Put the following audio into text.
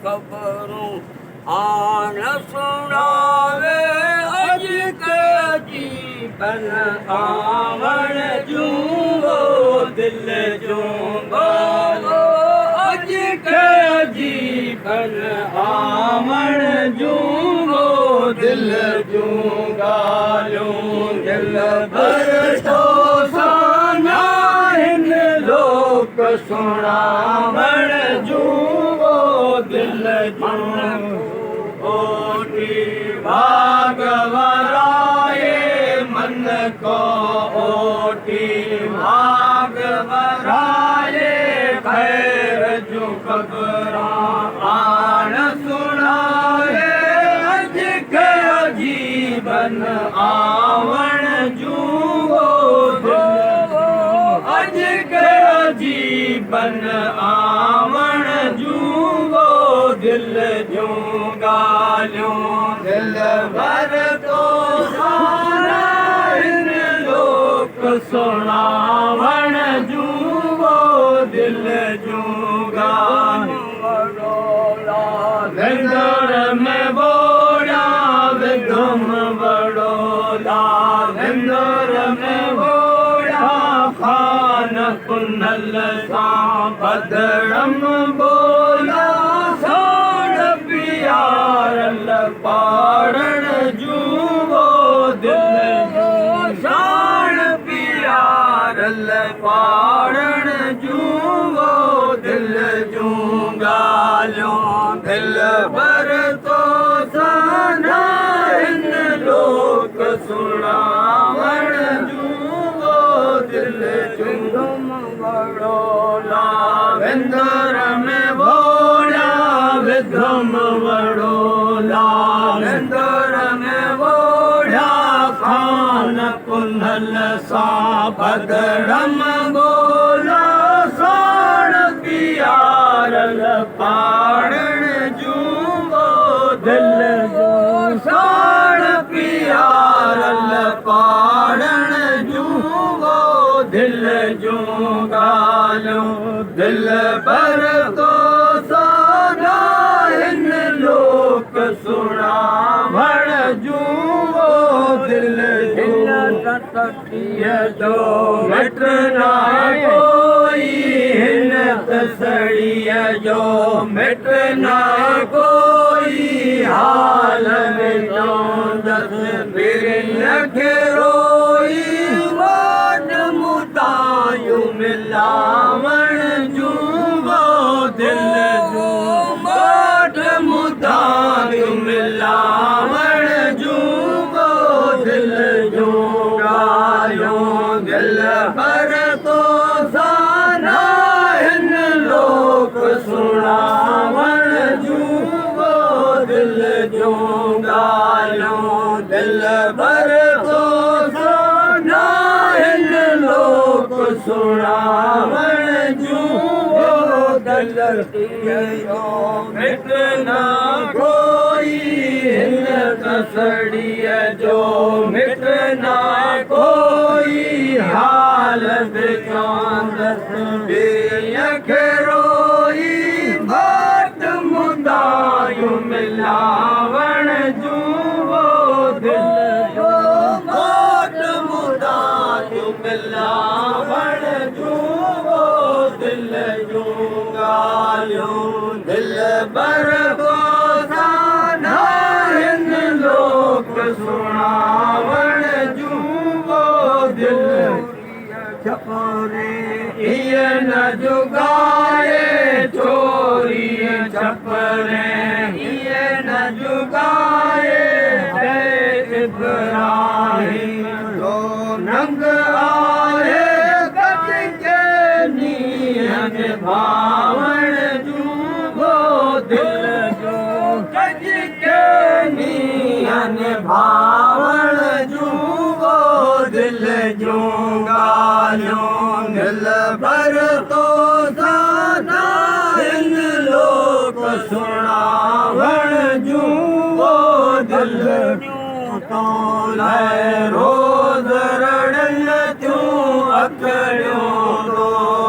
ख़बरूं आन सुणावे अजीबन आवण जूं दिल जूं अजीबन आवण जूं दिल जूं ॻाल्हियूं दिल भर तो साना हिन लोक सुणावण जूं दिल जूं ओटी भागवराए मन को ओटी भागवराए खैर जूं ख़बरां आन सुणाए अज के अजीबन आवण जूं अज के अजीबन आवण जूं दिल जूं ॻाल्हियूं दिल भर तो सारा हिन लोक सुणावण जूं दिल जूं ॻाल्हियूं विंदर में बोड़ा विधुम बड़ोदा विंदर में बोड़ा खान कुनल सां बदड़म बोला प्यारल पारण जूं दिल जूं शान प्यारल पारण जूं दिल जूं ॻाल्हियूं दिल भर तो साना हिन लोक सुणावण जूं दिल जूं वड़ोला विंदर में बोड़ा विधुम वड़ोला विंदर में बोड़ा खान कुनल सां बदड़म बोला सोण प्यारल पारण जूं दिल जूं सोण प्यारल पारण जूं दिल जूं ॻाल्हियूं दिल भर तो साना हिन लोक सुणावण जूं दिल तसड़ीअ जो मिट न कोई हिन तसड़ीअ जो मिट न कोई हाल में चवंदसि बिरन खे रोई वाट मुदायूं मिलावण जूं दिल जूं वाट मुदायूं मिलावण जूं दिल जूं ॻाल्हियूं दिल भर तो साना हिन लोक सुणावण जूं दिल जूं ॻाल्हियूं दिल भर तो साना हिन लोक सुणावण जूं दिल जो मिट न कोई हिन तसड़ीअ जो मिट न कोई हाल बि चवंदसि ॿिए खे रोई भाट मुदायूं मिलावण जूं दिल जो भाट मुदायूं मिलावण जूं दिल जूं ॻाल्हियूं दिल भर तो साना हिन लोक सुणावण जूं दिल छपरे इहे न जुगाए चोरी छपरे इहे न जुगाए इब्राहिम जो नंग आहे भावण जूं दिल जो कज के नीहन भावण जूं दिल जूं ॻाल्हियूं दिल भर तो साना हिन लोक सुणावण जूं दिल जूं तो लहरो